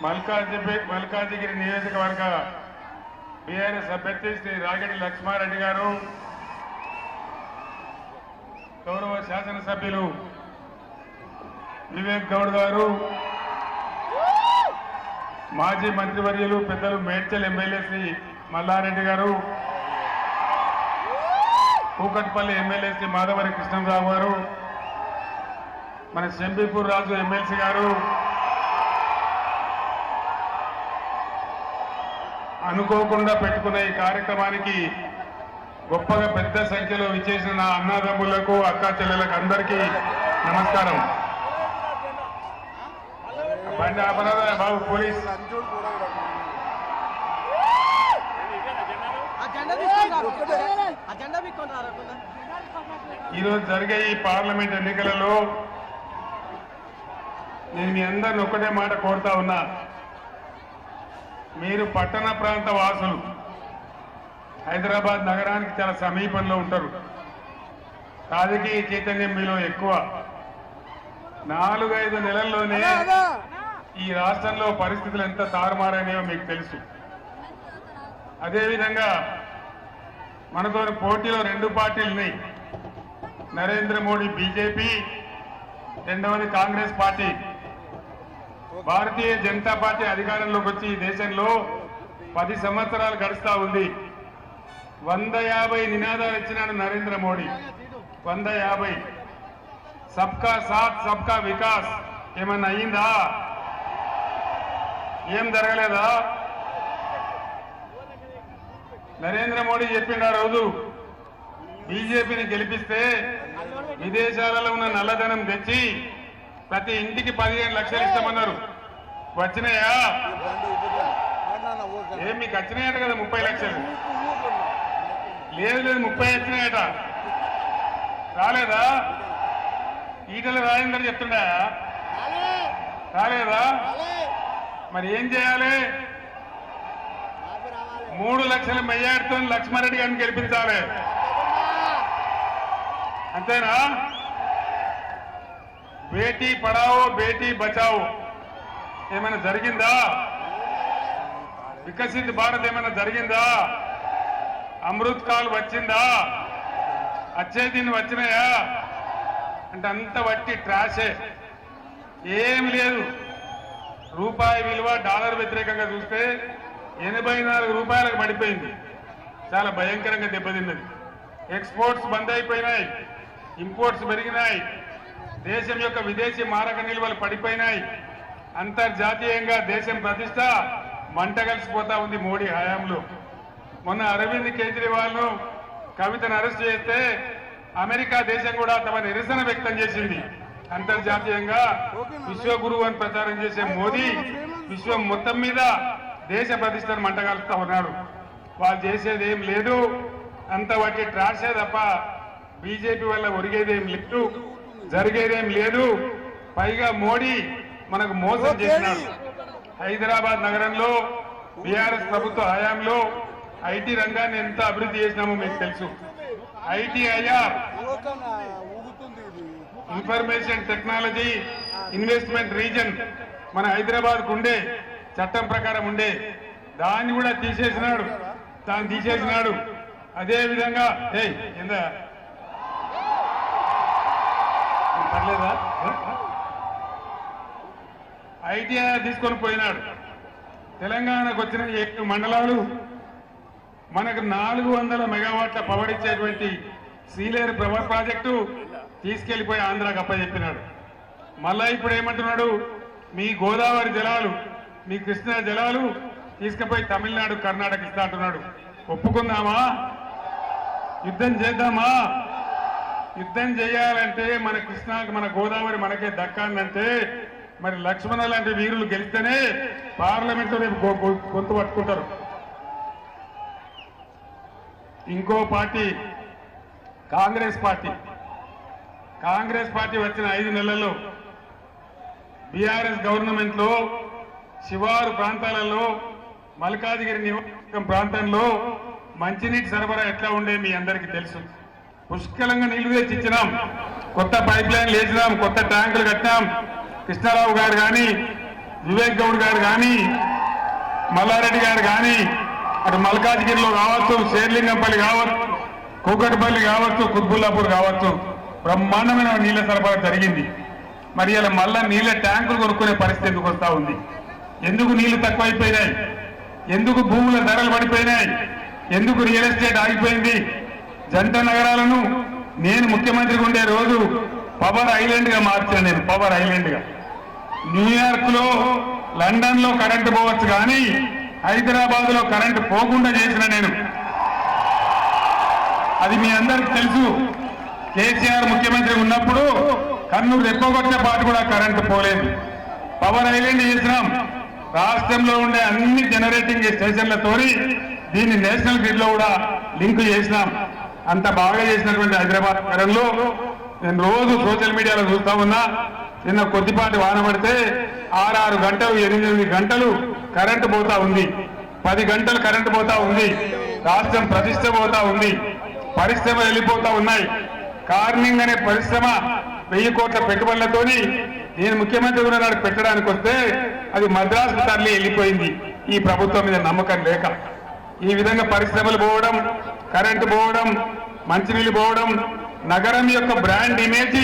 మల్కాజిగిరి నియోజకవర్గ బీఆర్ఎస్ అభ్యర్థి శ్రీ రాగిడి లక్ష్మారెడ్డి గారు, గౌరవ శాసనసభ్యులు వివేక్ గౌడ్ గారు, మాజీ మంత్రివర్యులు పెద్దలు మేడ్చల్ ఎమ్మెల్యే శ్రీ మల్లారెడ్డి గారు, కూకట్పల్లి ఎమ్మెల్యే శ్రీ మాధవరి కృష్ణరావు గారు, మన శంబీపూర్ రాజు ఎమ్మెల్సీ గారు, అనుకోకుండా పెట్టుకున్న ఈ కార్యక్రమానికి గొప్పగా పెద్ద సంఖ్యలో విచ్చేసిన నా అన్నదమ్ములకు అక్కా చెల్లెలకు అందరికీ నమస్కారం. బండి ఆపరాదా బాబు పోలీస్. ఈరోజు జరిగే ఈ పార్లమెంట్ ఎన్నికలలో నేను మీ అందరిని ఒక్కటే మాట కోరుతా ఉన్నా. మీరు పట్టణ ప్రాంత వాసులు, హైదరాబాద్ నగరానికి చాలా సమీపంలో ఉంటారు. రాజకీయ చైతన్యం మీలో ఎక్కువ. 4-5 నెలల్లోనే ఈ రాష్ట్రంలో పరిస్థితులు ఎంత తారుమారైనాయో మీకు తెలుసు. అదేవిధంగా మనతో పోటీలో 2 పార్టీలు ఉన్నాయి. నరేంద్ర మోడీ బీజేపీ, రెండవది కాంగ్రెస్ పార్టీ. భారతీయ జనతా పార్టీ అధికారంలోకి వచ్చి ఈ దేశంలో 10 సంవత్సరాలు గడుస్తా ఉంది. 150 నినాదాలు ఇచ్చినాడు నరేంద్ర మోడీ. 150. సబ్కా సాత్ సబ్కా వికాస్ ఏమన్నా అయ్యిందా? ఏం జరగలేదా? నరేంద్ర మోడీ చెప్పిండు ఆ రోజు, బీజేపీని గెలిపిస్తే విదేశాలలో ఉన్న నల్లధనం తెచ్చి ప్రతి ఇంటికి 15 లక్షలు ఇస్తామన్నారు. వచ్చినాయా? ఏం మీకు వచ్చినాయట కదా 30 లక్షలు? లేదు 30 వచ్చినాయట. రాలేదా? ఈటల రాజేందర్ చెప్తుండా? రాలేదా? మరి ఏం చేయాలి? 3 లక్షల మెజార్టీతో లక్ష్మారెడ్డి గారిని గెలిపించాలి. అంతేనా? బేటీ పడావో బేటీ బచావో ఏమైనా జరిగిందా? వికసిత్ భారత్ ఏమైనా జరిగిందా? అమృత్ కాల్ వచ్చిందా? వచ్చే దీన్ని వచ్చినాయా? అంటే అంత వట్టి ట్రాషే, ఏమి లేదు. రూపాయి విలువ డాలర్ వ్యతిరేకంగా చూస్తే 84 రూపాయలకు పడిపోయింది. చాలా భయంకరంగా దెబ్బతిన్నది. ఎక్స్పోర్ట్స్ బంద్ అయిపోయినాయి, ఇంపోర్ట్స్ పెరిగినాయి, దేశం యొక్క విదేశీ మారక నిల్వలు పడిపోయినాయి. అంతర్జాతీయంగా దేశం ప్రతిష్ట మంట కలిసిపోతా ఉంది మోడీ హయాంలో. మొన్న అరవింద్ కేజ్రీవాల్ ను, కవితను అరెస్ట్ చేస్తే అమెరికా దేశం కూడా తమ నిరసన వ్యక్తం చేసింది. అంతర్జాతీయంగా విశ్వగురువు అని ప్రచారం చేసే మోదీ విశ్వం మొత్తం మీద దేశ ప్రతిష్టను మంటగలుపుతా ఉన్నాడు. వాళ్ళు చేసేది ఏం లేదు, అంత వాటి ట్రాషే తప్ప బీజేపీ వల్ల ఒరిగేదేం లేదు, జరిగేదేం లేదు. పైగా మోడీ మనకు మోసం చేసినాడు. హైదరాబాద్ నగరంలో బీఆర్ఎస్ ప్రభుత్వ హయాంలో ఐటీ రంగాన్ని ఎంత అభివృద్ధి చేసినామో మీకు తెలుసు. ITIR, information technology investment reason మన హైదరాబాద్ ఉండే, చట్టం ప్రకారం ఉండే, దాన్ని కూడా తీసేసినాడు. అదేవిధంగా పర్లేదా, ఐటీఐఆర్ తీసుకొని పోయినాడు. తెలంగాణకు వచ్చిన 7 మండలాలు మనకు 400 మెగావాట్ల పవర్ ఇచ్చేటువంటి సీలేరు పవర్ ప్రాజెక్టు తీసుకెళ్లిపోయి ఆంధ్రాకి అప్పచెప్పినాడు. మళ్ళా ఇప్పుడు ఏమంటున్నాడు, మీ గోదావరి జలాలు, మీ కృష్ణా జలాలు తీసుకుపోయి తమిళనాడు, కర్ణాటక ఇస్తా అంటున్నాడు. ఒప్పుకుందామా? యుద్ధం చేద్దామా? యుద్ధం చేయాలంటే మన కృష్ణాకి, మన గోదావరి మనకే దక్కాలంటే మరి లక్ష్మణ లాంటి వీరులు గెలిస్తేనే పార్లమెంట్లో రేపు గొంతు పట్టుకుంటారు. ఇంకో పార్టీ కాంగ్రెస్ పార్టీ వచ్చిన 5 నెలల్లో బీఆర్ఎస్ గవర్నమెంట్ లో శివారు ప్రాంతాలలో, మల్కాజిగిరి నియోజకవర్గం ప్రాంతంలో మంచినీటి సరఫరా ఎట్లా ఉండే మీ అందరికీ తెలుసు. పుష్కలంగా నీళ్లు తెచ్చి ఇచ్చినాం, కొత్త పైప్ లైన్లు వేసినాం, కొత్త ట్యాంకులు కట్టినాం. కృష్ణారావు గారు కానీ వివేక్ గౌడ్ గారు కానీ మల్లారెడ్డి గారు కానీ అటు మల్కాజ్గిరిలో కావచ్చు, షేర్లింగంపల్లి కావచ్చు, కూకట్పల్లి కావచ్చు, కుత్బుల్లాపూర్ కావచ్చు, బ్రహ్మాండమైన నీళ్ల సరఫరా జరిగింది. మరి ఇలా మళ్ళా నీళ్ల ట్యాంకులు కొనుక్కునే పరిస్థితి ఎందుకు వస్తా ఉంది? ఎందుకు నీళ్లు తక్కువైపోయినాయి? ఎందుకు భూముల ధరలు పడిపోయినాయి? ఎందుకు రియల్ ఎస్టేట్ ఆగిపోయింది? జంట నగరాలను నేను ముఖ్యమంత్రిగా ఉండే రోజు పవర్ ఐలాండ్ గా మార్చాను. నేను పవర్ ఐలాండ్ గా న్యూయార్క్ లో, లండన్ లో కరెంటు పోవచ్చు కానీ హైదరాబాద్ లో కరెంటు పోకుండా చేసిన నేను. అది మీ అందరికి తెలుసు. కేసీఆర్ ముఖ్యమంత్రి ఉన్నప్పుడు కన్నులు రెప్పగొట్టే పాటు కూడా కరెంటు పోలేదు. పవర్ ఐలాండ్ చేసినాం. రాష్ట్రంలో ఉండే అన్ని జనరేటింగ్ స్టేషన్లతోని దీన్ని నేషనల్ గ్రిడ్ లో కూడా లింక్ చేసినాం. అంత బాగా చేసినటువంటి హైదరాబాద్ నగరంలో నేను రోజు సోషల్ మీడియాలో చూస్తా ఉన్నా. నిన్న కొద్దిపాటి వాన పడితే 6 గంటలు 8 గంటలు కరెంటు పోతా ఉంది. 10 గంటలు కరెంటు పోతా ఉంది. రాష్ట్రం ప్రతిష్ట పోతా ఉంది. పరిశ్రమలు వెళ్ళిపోతా ఉన్నాయి. కార్నింగ్ అనే పరిశ్రమ 1000 కోట్ల పెట్టుబడులతోని నేను ముఖ్యమంత్రి ఉన్నాడు పెట్టడానికి వస్తే అది మద్రాసు తరలి వెళ్ళిపోయింది. ఈ ప్రభుత్వం మీద నమ్మకం లేక ఈ విధంగా పరిశ్రమలు పోవడం, కరెంటు పోవడం, మంచినీళ్లు పోవడం, నగరం యొక్క బ్రాండ్ ఇమేజ్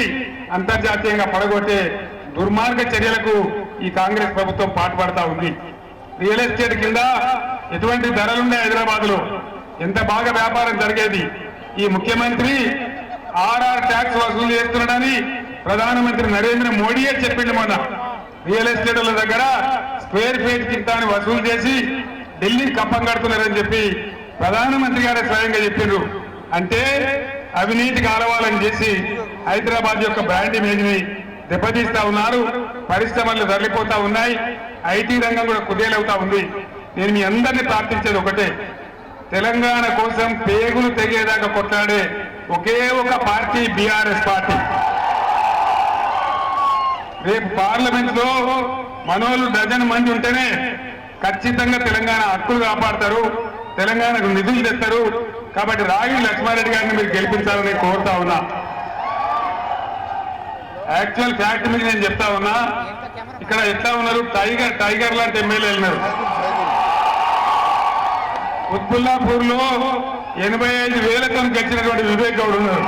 అంతర్జాతీయంగా పడగొట్టే దుర్మార్గ చర్యలకు ఈ కాంగ్రెస్ ప్రభుత్వం పాటుపడతా ఉంది. రియల్ ఎస్టేట్ కింద ఎటువంటి ధరలుండే హైదరాబాద్ లో ఎంత బాగా వ్యాపారం జరిగేది. ఈ ముఖ్యమంత్రి ఆర్ఆర్ ట్యాక్స్ వసూలు చేస్తున్నాడని ప్రధానమంత్రి నరేంద్ర మోడీయే చెప్పిండు. మొన్న రియల్ ఎస్టేట్ల దగ్గర స్క్వేర్ ఫీట్ కింద వసూలు చేసి ఢిల్లీ కప్పం కడుతున్నారని చెప్పి ప్రధానమంత్రి గారే స్వయంగా చెప్పిండ్రు. అంటే అవినీతి కాలవాలని చేసి హైదరాబాద్ యొక్క బ్రాండ్ ఇమేజ్ ని దెబ్బతీస్తా ఉన్నారు. పరిశ్రమలు తరలిపోతా ఉన్నాయి. ఐటీ రంగం కూడా కుదేలవుతా ఉంది. నేను మీ అందరినీ ప్రార్థించేది ఒకటే, తెలంగాణ కోసం పేగులు తెగేదాకా కొట్లాడే ఒకే ఒక పార్టీ బీఆర్ఎస్ పార్టీ. రేపు పార్లమెంట్ లో మనోళ్ళు డజన్ మంది ఉంటేనే ఖచ్చితంగా తెలంగాణ హక్కులు కాపాడతారు, తెలంగాణకు నిధులు తెస్తారు. కాబట్టి రాగిడి లక్ష్మారెడ్డి గారిని మీరు గెలిపించాలని కోరుతా ఉన్నా. యాక్చువల్ ఫ్యాక్ట్ మీద నేను చెప్తా ఉన్నా. ఇక్కడ ఎట్లా ఉన్నారు? టైగర్ లాంటి ఎమ్మెల్యేలు ఉన్నారు. కుత్బుల్లాపూర్ లో 85,000తో గెలిచినటువంటి వివేక్ గౌడ్ ఉన్నారు.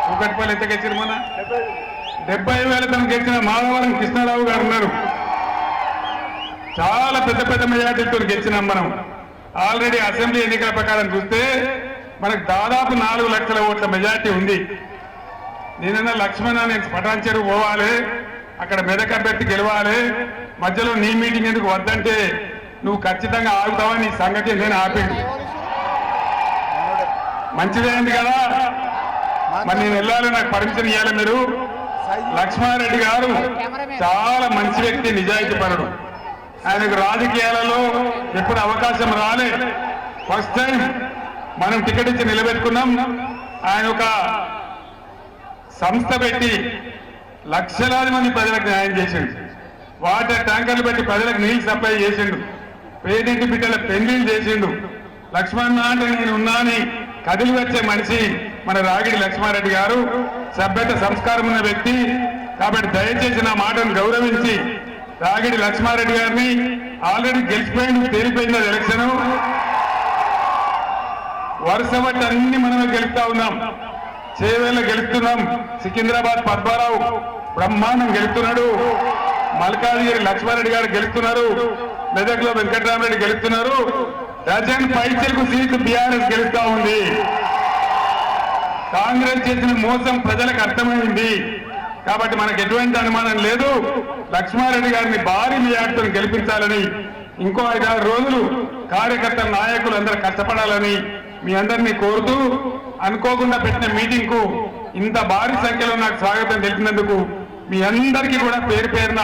కూకట్పల్లి ఎంత గెలిచారు? మన 70,000తో గెలిచిన మాధవరం కృష్ణారావు గారు ఉన్నారు. చాలా పెద్ద పెద్ద మెజార్టీతో గెలిచినాం మనం. ఆల్రెడీ అసెంబ్లీ ఎన్నికల ప్రకారం చూస్తే మనకు దాదాపు 4 లక్షల ఓట్ల మెజార్టీ ఉంది. నేనన్నా లక్ష్మణ, నేను పటాన్ చెరువు పోవాలి, అక్కడ మెదక్ అభ్యర్థి గెలవాలి, మధ్యలో నీ మీటింగ్ ఎందుకు వద్దంటే నువ్వు ఖచ్చితంగా ఆగుతావని నీ సంగతి నేను ఆపింది. మంచిదేంది కదా. మరి నేను వెళ్ళాలి, నాకు పర్మిషన్ ఇవ్వాలి మీరు. లక్ష్మారెడ్డి గారు చాలా మంచి వ్యక్తి, నిజాయితీ పరుడు. ఆయనకు రాజకీయాలలో ఎప్పుడు అవకాశం రాలే. ఫస్ట్ టైం మనం టికెట్ ఇచ్చి నిలబెట్టుకున్నాం. ఆయన ఒక సంస్థ పెట్టి లక్షలాది మంది ప్రజలకు న్యాయం చేసిండు. వాటర్ ట్యాంకర్లు పెట్టి ప్రజలకు నీళ్లు సప్లై చేసిండు. పేదింటి బిడ్డల పెళ్లిళ్ళు చేసిండు. లక్ష్మణ అంటే నేను ఉన్నాని కదిలి వచ్చే మనిషి మన రాగిడి లక్ష్మారెడ్డి గారు. సభ్యత సంస్కారం ఉన్న వ్యక్తి. కాబట్టి దయచేసి నా మాటను గౌరవించి రాగిడి లక్ష్మారెడ్డి గారిని, ఆల్రెడీ గెలిచిపోయింది, తేలిపోయింది ఎలక్షన్. వరుస బట్టి అన్ని మనమే గెలుస్తా ఉన్నాం. చేవేళ్ళ గెలుస్తున్నాం. సికింద్రాబాద్ పద్మారావు బ్రహ్మాండం గెలుస్తున్నాడు. మల్కాజ్గిరి లక్ష్మారెడ్డి గారు గెలుస్తున్నారు. మెదక్ లో వెంకటరామరెడ్డి గెలుస్తున్నారు. డజన్ పైచలకు సీట్లు బీఆర్ఎస్ గెలుస్తా ఉంది. కాంగ్రెస్ చేసిన మోసం ప్రజలకు అర్థమైంది. కాబట్టి మనకు ఎటువంటి అనుమానం లేదు. లక్ష్మారెడ్డి గారిని భారీ మెజార్టీతో గెలిపించాలని, ఇంకో 5-6 రోజులు కార్యకర్తల నాయకులు అందరూ కష్టపడాలని మీ అందరినీ కోరుతూ, అనుకోకుండా పెట్టిన మీటింగ్ కు ఇంత భారీ సంఖ్యలో నాకు స్వాగతం తెలిపినందుకు మీ అందరికీ కూడా పేరు పేరున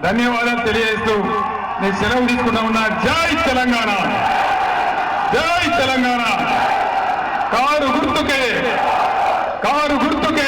ధన్యవాదాలు తెలియజేస్తూ నేను సెలవు తీసుకున్నా ఉన్నా. జై తెలంగాణ, జై తెలంగాణ. కారు గుర్తుకే